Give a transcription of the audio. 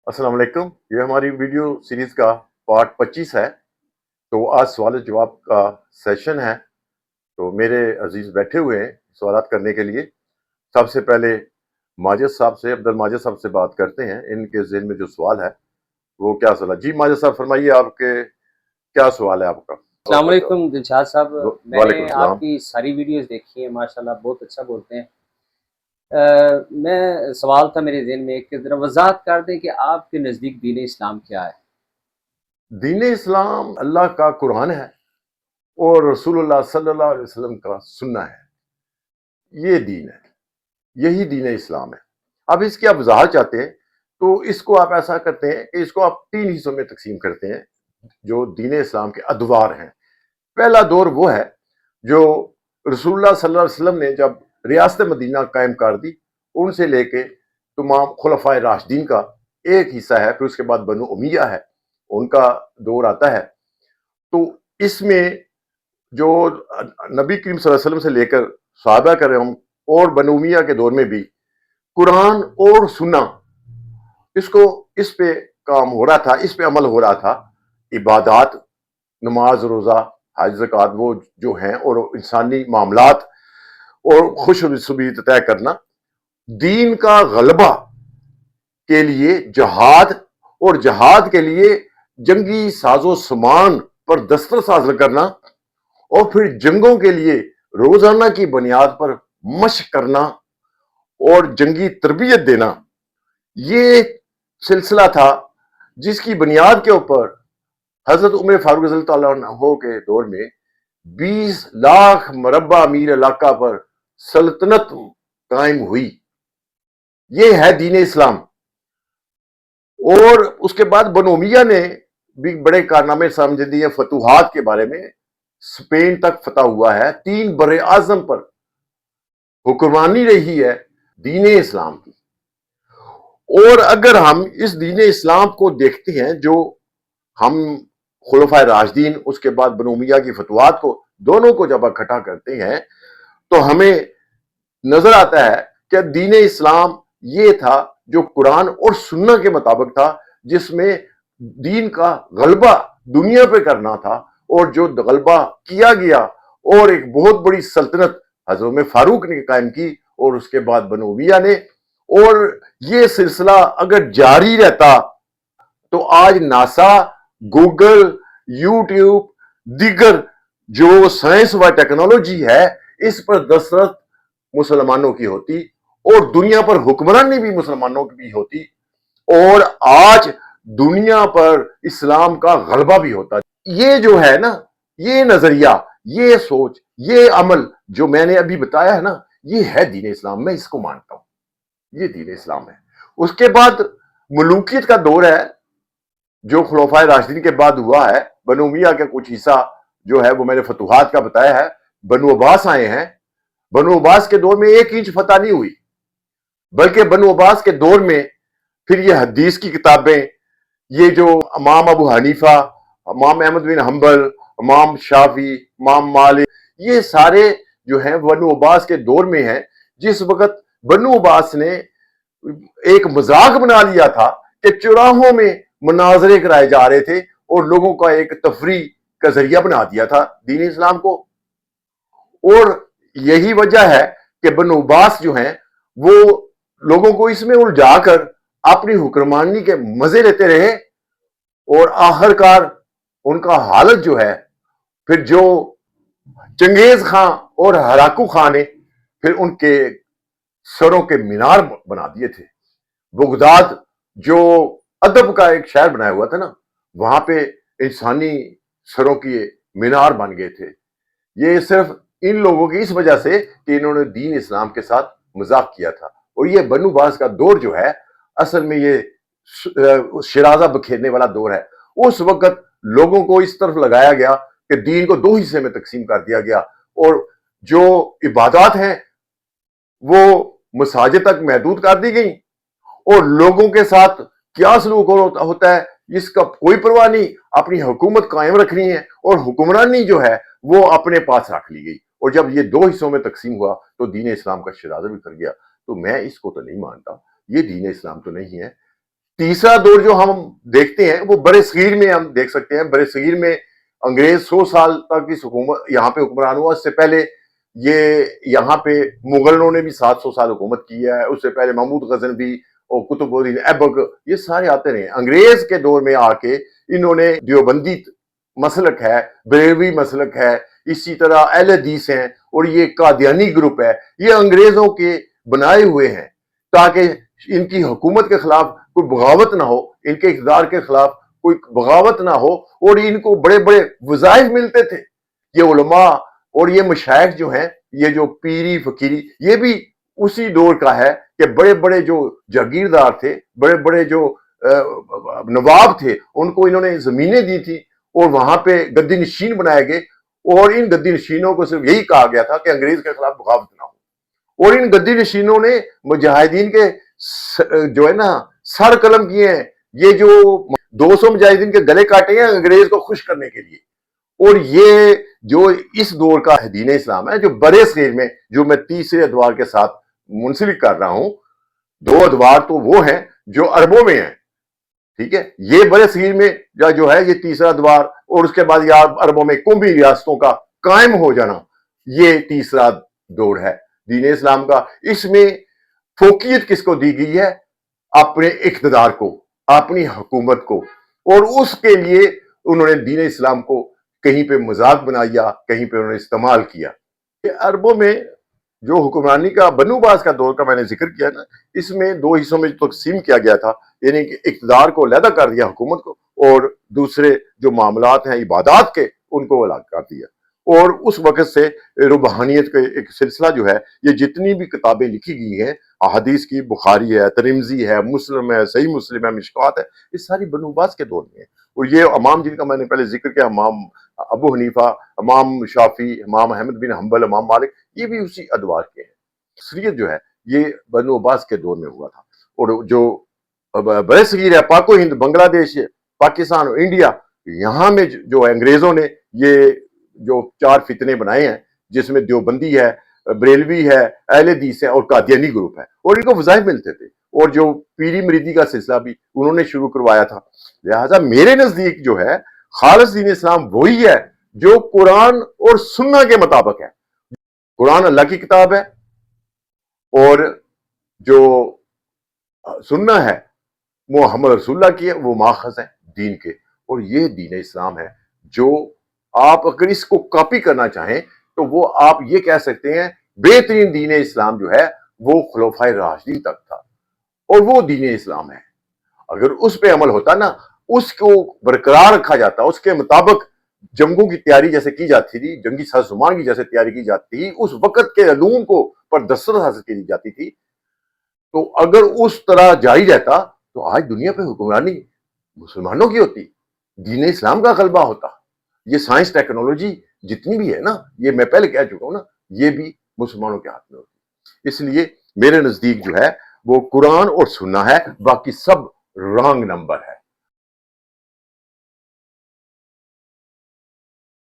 السلام علیکم. یہ ہماری ویڈیو سیریز کا پارٹ 25 ہے. تو آج سوال جواب کا سیشن ہے. تو میرے عزیز بیٹھے ہوئے ہیں سوالات کرنے کے لیے. سب سے پہلے ماجد صاحب سے، عبد الماجد صاحب سے بات کرتے ہیں. ان کے ذہن میں جو سوال ہے وہ کیا سوال ہے؟ جی ماجد صاحب فرمائیے، آپ کے کیا سوال ہے آپ کا؟ السلام علیکم دلشاد صاحب. میں وعلیکم نے السلام. آپ کی ساری ویڈیوز دیکھی ہیں، ماشاءاللہ بہت اچھا بولتے ہیں. میں سوال تھا میرے ذہن میں کہ ذرا وضاحت کر دیں کہ آپ کے نزدیک دین اسلام کیا ہے؟ دین اسلام اللہ کا قرآن ہے اور رسول اللہ صلی اللہ علیہ وسلم کا سنہ ہے. یہ دین ہے، یہی دین اسلام ہے. اب اس کی آپ وضاحت چاہتے ہیں تو اس کو آپ ایسا کرتے ہیں کہ اس کو آپ 3 حصوں میں تقسیم کرتے ہیں جو دین اسلام کے ادوار ہیں. پہلا دور وہ ہے جو رسول اللہ صلی اللہ علیہ وسلم نے جب ریاست مدینہ قائم کر دی، ان سے لے کے تمام خلفائے راشدین کا ایک حصہ ہے. پھر اس کے بعد بنو امیہ ہے، ان کا دور آتا ہے. تو اس میں جو نبی کریم صلی اللہ علیہ وسلم سے لے کر صحابہ کرام اور بنو امیہ کے دور میں بھی قرآن اور سنہ اس پہ کام ہو رہا تھا، اس پہ عمل ہو رہا تھا. عبادات، نماز، روزہ، حج، زکوٰۃ، وہ جو ہیں، اور انسانی معاملات اور خوش صبیت طے کرنا. دین کا غلبہ کے لیے جہاد، اور جہاد کے لیے جنگی ساز و سامان پر دسترس حاصل کرنا، اور پھر جنگوں کے لیے روزانہ کی بنیاد پر مشق کرنا اور جنگی تربیت دینا. یہ سلسلہ تھا جس کی بنیاد کے اوپر حضرت عمر فاروق رضی اللہ عنہ کے دور میں 20 لاکھ مربع میل علاقہ پر سلطنت قائم ہوئی. یہ ہے دین اسلام. اور اس کے بعد بنو امیہ نے بھی بڑے کارنامے سمجھ دیے. فتوحات کے بارے میں اسپین تک فتح ہوا ہے، 3 بر اعظم پر حکمرانی رہی ہے دین اسلام کی. اور اگر ہم اس دین اسلام کو دیکھتے ہیں، جو ہم خلفائے راشدین، اس کے بعد بنو امیہ کی فتوحات کو، دونوں کو جب اکٹھا کرتے ہیں تو ہمیں نظر آتا ہے کہ دین اسلام یہ تھا جو قرآن اور سنہ کے مطابق تھا، جس میں دین کا غلبہ دنیا پہ کرنا تھا. اور جو غلبہ کیا گیا اور ایک بہت بڑی سلطنت حضرت عمر فاروق نے قائم کی، اور اس کے بعد بنو امیہ نے. اور یہ سلسلہ اگر جاری رہتا تو آج ناسا، گوگل، یوٹیوب، دیگر جو سائنس و ٹیکنالوجی ہے، اس پر دسترس مسلمانوں کی ہوتی، اور دنیا پر حکمرانی بھی مسلمانوں کی بھی ہوتی، اور آج دنیا پر اسلام کا غلبہ بھی ہوتا. یہ جو ہے نا، یہ نظریہ، یہ سوچ، یہ عمل جو میں نے ابھی بتایا ہے نا، یہ ہے دین اسلام. میں اس کو مانتا ہوں، یہ دین اسلام ہے. اس کے بعد ملوکیت کا دور ہے جو خلفائے راشدین کے بعد ہوا ہے. بنو امیہ کا کچھ حصہ جو ہے وہ میں نے فتوحات کا بتایا ہے. بنو عباس آئے ہیں. بنو عباس کے دور میں 1 انچ فتح نہیں ہوئی، بلکہ بنو عباس کے دور میں پھر یہ حدیث کی کتابیں، یہ جو امام ابو حنیفہ، امام احمد بن حنبل، امام شافعی، امام مالک، یہ سارے جو ہیں بنو عباس کے دور میں ہیں. جس وقت بنو عباس نے ایک مذاق بنا لیا تھا کہ چوراہوں میں مناظرے کرائے جا رہے تھے، اور لوگوں کا ایک تفریح کا ذریعہ بنا دیا تھا دین اسلام کو. اور یہی وجہ ہے کہ بنو عباس جو ہیں وہ لوگوں کو اس میں الجھا کر اپنی حکمرانی کے مزے لیتے رہے، اور آخرکار ان کا حالت جو ہے، پھر جو چنگیز خان اور ہراکو خان نے پھر ان کے سروں کے مینار بنا دیے تھے. بغداد جو ادب کا ایک شہر بنایا ہوا تھا نا، وہاں پہ انسانی سروں کی مینار بن گئے تھے. یہ صرف ان لوگوں کی اس وجہ سے کہ انہوں نے دین اسلام کے ساتھ مذاق کیا تھا. اور یہ بنو عباس کا دور جو ہے، اصل میں یہ شرازہ بکھیرنے والا دور ہے. اس وقت لوگوں کو اس طرف لگایا گیا کہ دین کو 2 حصے میں تقسیم کر دیا گیا، اور جو عبادات ہیں وہ مساجد تک محدود کر دی گئیں، اور لوگوں کے ساتھ کیا سلوک ہوتا ہے اس کا کوئی پرواہ نہیں. اپنی حکومت قائم رکھنی ہے، اور حکمرانی جو ہے وہ اپنے پاس رکھ لی گئی. اور جب یہ 2 حصوں میں تقسیم ہوا تو دین اسلام کا شرازہ بھی کر گیا. تو میں اس کو تو نہیں مانتا، یہ دین اسلام تو نہیں ہے. تیسرا دور جو ہم دیکھتے ہیں وہ برے صغیر میں ہم دیکھ سکتے ہیں. برے صغیر میں انگریز 100 سال تک اس حکومت یہاں پہ حکمران ہوا. اس سے پہلے یہ یہاں پہ مغلوں نے بھی 700 سال حکومت کی ہے. اس سے پہلے محمود غزنوی اور قطب الدین ایبک یہ سارے آتے رہے. انگریز کے دور میں آ کے انہوں نے دیوبندی مسلک ہے, بریلوی مسلک ہے, اسی طرح اہل حدیث ہیں, اور یہ قادیانی گروپ ہے, یہ انگریزوں کے بنائے ہوئے ہیں تاکہ ان کی حکومت کے خلاف کوئی بغاوت نہ ہو, ان کے اقتدار کے خلاف کوئی بغاوت نہ ہو. اور ان کو بڑے بڑے وظائف ملتے تھے. یہ علماء اور یہ مشائخ جو ہیں, یہ جو پیری فقیری, یہ بھی اسی دور کا ہے کہ بڑے بڑے جو جاگیردار تھے, بڑے بڑے جو نواب تھے, ان کو انہوں نے زمینیں دی تھی اور وہاں پہ گدی نشین بنائے گئے. اور ان گدی نشینوں کو صرف یہی کہا گیا تھا کہ انگریز کے خلاف بغاوت نہ ہو. اور ان گدی نشینوں نے مجاہدین کے جو ہے نا سر قلم کیے ہیں. یہ جو 200 مجاہدین کے گلے کاٹے ہیں انگریز کو خوش کرنے کے لیے. اور یہ جو اس دور کا دین اسلام ہے جو برے صغیر میں, جو میں تیسرے ادوار کے ساتھ منسلک کر رہا ہوں, 2 ادوار تو وہ ہیں جو عربوں میں ہیں, ٹھیک ہے, یہ برے صغیر میں جو ہے یہ تیسرا ادوار, اور اس کے بعد یہ عربوں میں قومی ریاستوں کا قائم ہو جانا, یہ تیسرا دور ہے دین اسلام کا. اس میں فوقیت کس کو دی گئی ہے؟ اپنے اقتدار کو, اپنی حکومت کو, اور اس کے لیے انہوں نے دین اسلام کو کہیں پہ مذاق بنایا, کہیں پہ انہوں نے استعمال کیا. عربوں میں جو حکمرانی کا بنو باز کا دور کا میں نے ذکر کیا نا, اس میں 2 حصوں میں تقسیم کیا گیا تھا. یعنی کہ اقتدار کو علیحدہ کر دیا حکومت کو, اور دوسرے جو معاملات ہیں عبادات کے ان کو الگ کر دیا. اور اس وقت سے روحانیت کا ایک سلسلہ جو ہے, یہ جتنی بھی کتابیں لکھی گئی ہیں, احادیث کی, بخاری ہے, ترمذی ہے, مسلم ہے, صحیح مسلم ہے, مشکوات ہے, یہ ساری بنو باز کے دور میں ہیں. اور یہ امام جن کا میں نے پہلے ذکر کیا, امام ابو حنیفہ, امام شافعی, امام احمد بن حنبل, امام مالک, یہ بھی اسی ادوار کے ہیں. اکثریت جو ہے یہ بنو عباس کے دور میں ہوا تھا. اور جو برے صغیر ہے, پاک و ہند, بنگلہ دیش, پاکستان اور انڈیا, یہاں میں جو انگریزوں نے یہ جو 4 فتنے بنائے ہیں, جس میں دیوبندی ہے, بریلوی ہے, اہل حدیث ہے, اور قادیانی گروپ ہے, اور ان کو وظائف ملتے تھے. اور جو پیری مریدی کا سلسلہ بھی انہوں نے شروع کروایا تھا. لہٰذا میرے نزدیک جو ہے خالص دین اسلام وہی ہے جو قرآن اور سنہ کے مطابق ہے. قرآن اللہ کی کتاب ہے, اور جو سنہ ہے محمد رسول اللہ کی ہے, وہ ماخذ ہے دین کے. اور یہ دین اسلام ہے جو آپ اگر اس کو کاپی کرنا چاہیں تو وہ آپ یہ کہہ سکتے ہیں بہترین دین اسلام جو ہے وہ خلفائے راشدین تک تھا, اور وہ دین اسلام ہے. اگر اس پہ عمل ہوتا نا, اس کو برقرار رکھا جاتا, اس کے مطابق جنگوں کی تیاری جیسے کی جاتی تھی, جنگی سازمان کی جیسے تیاری کی جاتی تھی, اس وقت کے علوم کو پر دسترس حاصل کی جاتی تھی, تو اگر اس طرح جاری رہتا تو آج دنیا پہ حکمرانی مسلمانوں کی ہوتی, دین اسلام کا غلبہ ہوتا. یہ سائنس ٹیکنالوجی جتنی بھی ہے نا, یہ میں پہلے کہہ چکا ہوں نا, یہ بھی مسلمانوں کے ہاتھ میں ہوتی. اس لیے میرے نزدیک جو ہے وہ قرآن اور سنہ ہے, باقی سب رانگ نمبر ہے.